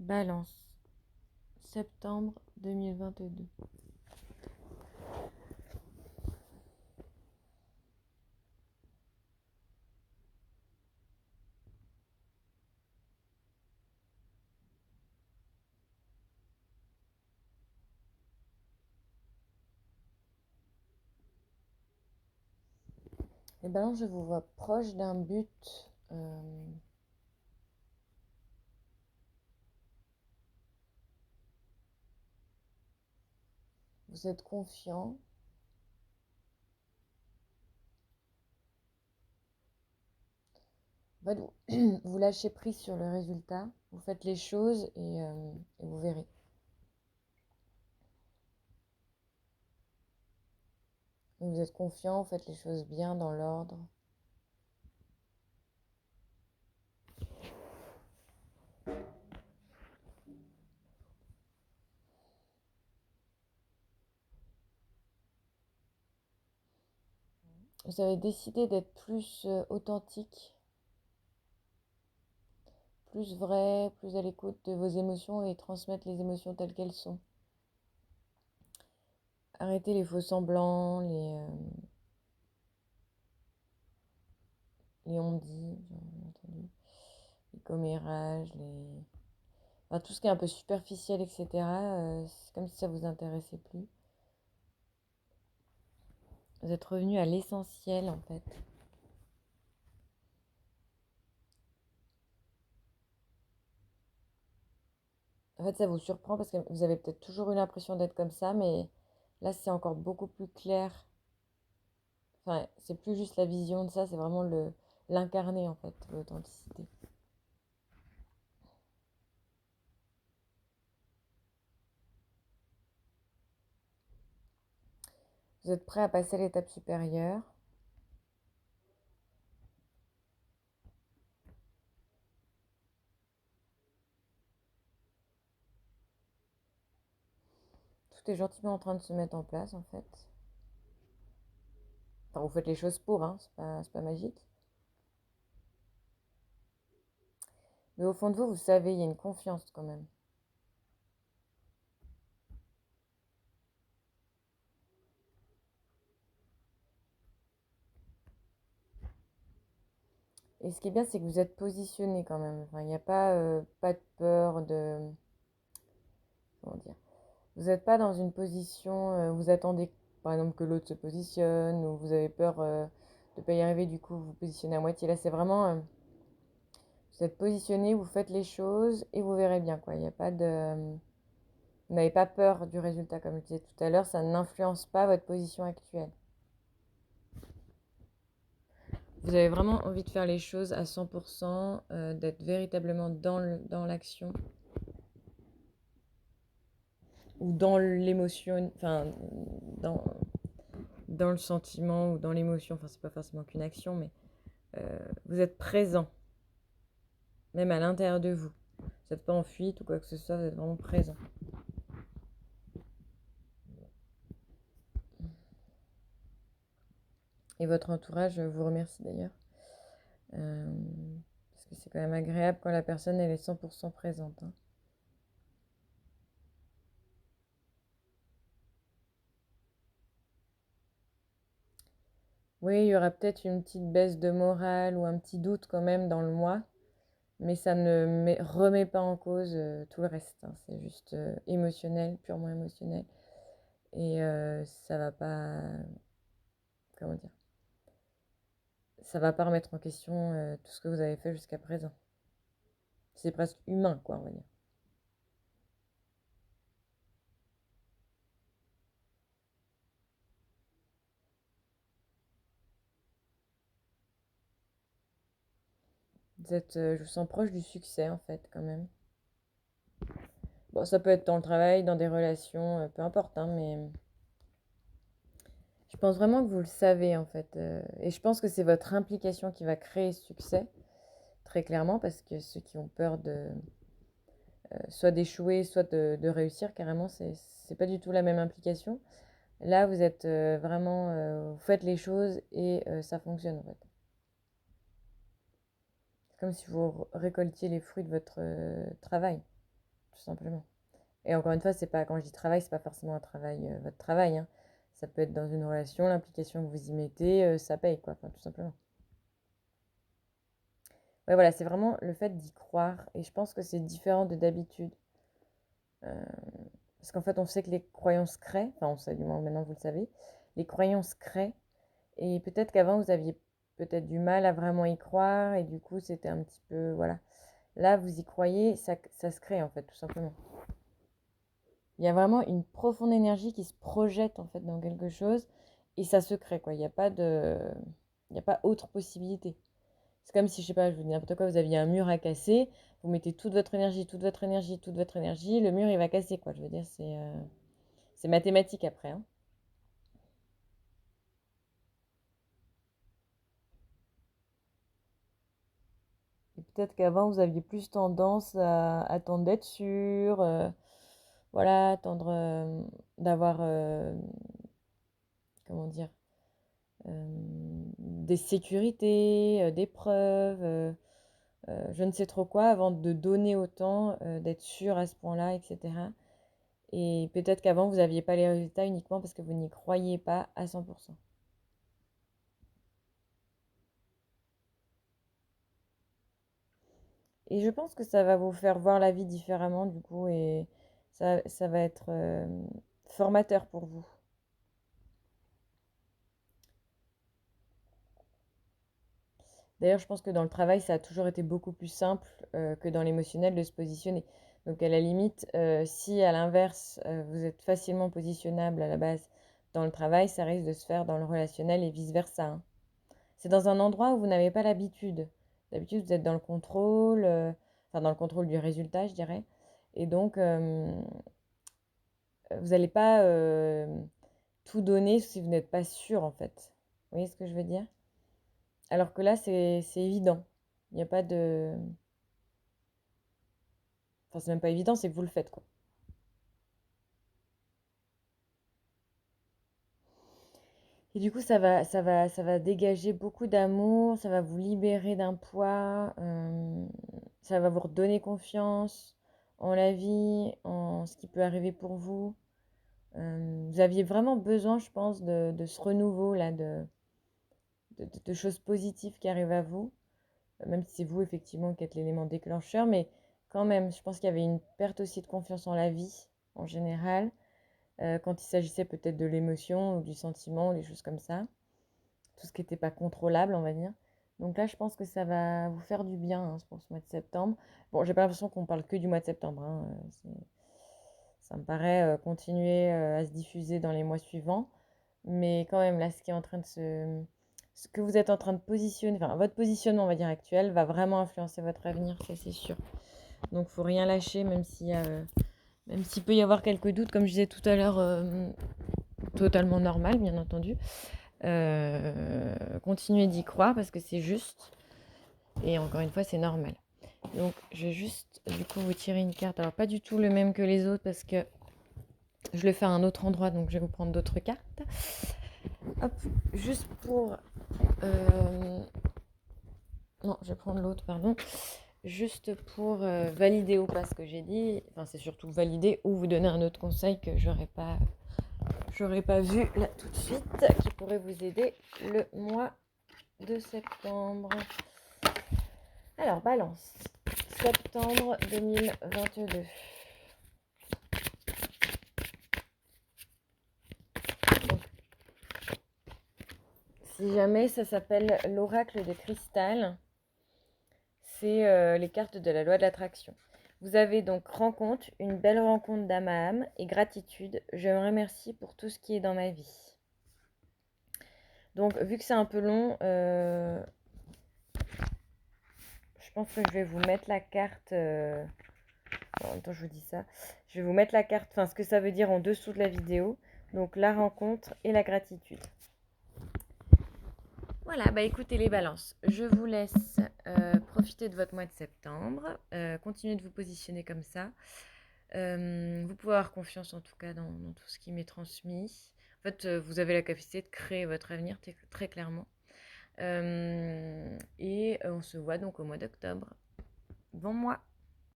Balance, septembre 2022. Les balances, je vous vois proche d'un but. Vous êtes confiant. En fait, vous lâchez prise sur le résultat. Vous faites les choses et vous verrez. Vous êtes confiant, vous faites les choses bien dans l'ordre. Vous avez décidé d'être plus authentique, plus vrai, plus à l'écoute de vos émotions et transmettre les émotions telles qu'elles sont. Arrêtez les faux semblants, les on-dit, j'ai entendu, les commérages, enfin, tout ce qui est un peu superficiel, etc. C'est comme si ça vous intéressait plus. Vous êtes revenu à l'essentiel, en fait. En fait, ça vous surprend parce que vous avez peut-être toujours eu l'impression d'être comme ça, mais là, c'est encore beaucoup plus clair. Enfin, c'est plus juste la vision de ça, c'est vraiment l'incarner, en fait, l'authenticité. Vous êtes prêt à passer à l'étape supérieure. Tout est gentiment en train de se mettre en place, en fait. Enfin, vous faites les choses pour, hein, c'est pas magique. Mais au fond de vous, vous savez, il y a une confiance quand même. Et ce qui est bien, c'est que vous êtes positionné quand même. Enfin, il n'y a pas de peur de... Comment dire? Vous n'êtes pas dans une position... vous attendez, par exemple, que l'autre se positionne, ou vous avez peur de ne pas y arriver, du coup, vous vous positionnez à moitié. Là, c'est vraiment... vous êtes positionné, vous faites les choses, et vous verrez bien, quoi. Il n'y a pas de... vous n'avez pas peur du résultat, comme je disais tout à l'heure. Ça n'influence pas votre position actuelle. Vous avez vraiment envie de faire les choses à 100%, d'être véritablement dans l'action ou dans l'émotion, enfin, dans, dans le sentiment ou dans l'émotion. Enfin, c'est pas forcément qu'une action, mais vous êtes présent, même à l'intérieur de vous. Vous n'êtes pas en fuite ou quoi que ce soit, vous êtes vraiment présent. Et votre entourage vous remercie d'ailleurs. Euh, Parce que c'est quand même agréable quand la personne elle est 100% présente. Hein. Oui, il y aura peut-être une petite baisse de morale ou un petit doute quand même dans le mois, mais ça ne remet pas en cause tout le reste. Hein. C'est juste émotionnel, purement émotionnel. Et ça va pas, comment dire, ça va pas remettre en question tout ce que vous avez fait jusqu'à présent. C'est presque humain, quoi, on va dire. Je vous sens proche du succès, en fait, quand même. Bon, ça peut être dans le travail, dans des relations, peu importe, hein, mais je pense vraiment que vous le savez, en fait. Et je pense que c'est votre implication qui va créer ce succès, très clairement, parce que ceux qui ont peur de soit d'échouer, soit de réussir, carrément, c'est pas du tout la même implication. Là, vous êtes vraiment, vous faites les choses et ça fonctionne, en fait. C'est comme si vous récoltiez les fruits de votre travail. tout simplement. Et encore une fois, c'est pas, quand je dis travail, c'est pas forcément un travail, votre travail, hein. Ça peut être dans une relation, l'implication que vous y mettez, ça paye, quoi, enfin, tout simplement. Ouais, voilà, c'est vraiment le fait d'y croire. Et je pense que c'est différent de d'habitude. Euh, Parce qu'en fait, on sait que les croyances créent, enfin, on sait du moins maintenant, vous le savez, les croyances créent. Et peut-être qu'avant, vous aviez peut-être du mal à vraiment y croire. Et du coup, c'était un petit peu, voilà. Là, vous y croyez, ça se crée, en fait, tout simplement. Il y a vraiment une profonde énergie qui se projette en fait dans quelque chose et ça se crée quoi. Il y a pas autre possibilité. C'est comme si, je sais pas, je vous dis n'importe quoi, vous aviez un mur à casser, vous mettez toute votre énergie, toute votre énergie, toute votre énergie, le mur il va casser quoi. Je veux dire, c'est mathématique après, hein. Et peut-être qu'avant vous aviez plus tendance à attendre d'être sûr, voilà, attendre d'avoir, comment dire, des sécurités, des preuves, je ne sais trop quoi, avant de donner autant, d'être sûr à ce point-là, etc. Et peut-être qu'avant, vous n'aviez pas les résultats uniquement parce que vous n'y croyez pas à 100%. Et je pense que ça va vous faire voir la vie différemment, du coup, et ça va être formateur pour vous. D'ailleurs, je pense que dans le travail, ça a toujours été beaucoup plus simple que dans l'émotionnel de se positionner. Donc, à la limite, si à l'inverse, vous êtes facilement positionnable à la base dans le travail, ça risque de se faire dans le relationnel et vice-versa, hein. C'est dans un endroit où vous n'avez pas l'habitude. D'habitude, vous êtes dans le contrôle, enfin dans le contrôle du résultat, je dirais. Et donc, vous n'allez pas tout donner si vous n'êtes pas sûr, en fait. Vous voyez ce que je veux dire? Alors que là, c'est évident. Il n'y a pas de... Enfin, c'est même pas évident, c'est que vous le faites, quoi. Et du coup, ça va dégager beaucoup d'amour, ça va vous libérer d'un poids, ça va vous redonner confiance en la vie, en ce qui peut arriver pour vous. Vous aviez vraiment besoin, je pense, de ce renouveau là, de choses positives qui arrivent à vous, même si c'est vous effectivement qui êtes l'élément déclencheur, mais quand même, je pense qu'il y avait une perte aussi de confiance en la vie en général, quand il s'agissait peut-être de l'émotion ou du sentiment, ou des choses comme ça, tout ce qui n'était pas contrôlable, on va dire. Donc là, je pense que ça va vous faire du bien hein, pour ce mois de septembre. Bon, j'ai pas l'impression qu'on parle que du mois de septembre, hein, ça me paraît continuer à se diffuser dans les mois suivants. Mais quand même, là, ce qui est en train de se... Ce que vous êtes en train de positionner, enfin, votre positionnement, on va dire, actuel, va vraiment influencer votre avenir, ça c'est sûr. Donc, faut rien lâcher, même s'il peut y avoir quelques doutes, comme je disais tout à l'heure, totalement normal, bien entendu. Continuez d'y croire parce que c'est juste. Et encore une fois, c'est normal. Donc, je vais juste, du coup, vous tirer une carte. Alors, pas du tout le même que les autres parce que je le fais à un autre endroit, donc je vais vous prendre d'autres cartes. Hop, juste pour... Non, je vais prendre l'autre, pardon. Juste pour valider ou pas ce que j'ai dit. Enfin, c'est surtout valider ou vous donner un autre conseil que j'aurais pas vu là tout de suite, qui pourrait vous aider le mois de septembre. Alors, balance. Septembre 2022. Donc, si jamais ça s'appelle l'oracle de cristal, c'est les cartes de la loi de l'attraction. Vous avez donc rencontre, une belle rencontre d'âme à âme et gratitude. Je me remercie pour tout ce qui est dans ma vie. Donc, vu que c'est un peu long, je pense que je vais vous mettre la carte. En même temps, je vous dis ça. Je vais vous mettre la carte, enfin, ce que ça veut dire en dessous de la vidéo. Donc, la rencontre et la gratitude. Voilà, bah écoutez les balances, je vous laisse profiter de votre mois de septembre, continuez de vous positionner comme ça. Vous pouvez avoir confiance en tout cas dans tout ce qui m'est transmis. En fait, vous avez la capacité de créer votre avenir très clairement. Et on se voit donc au mois d'octobre. Bon mois!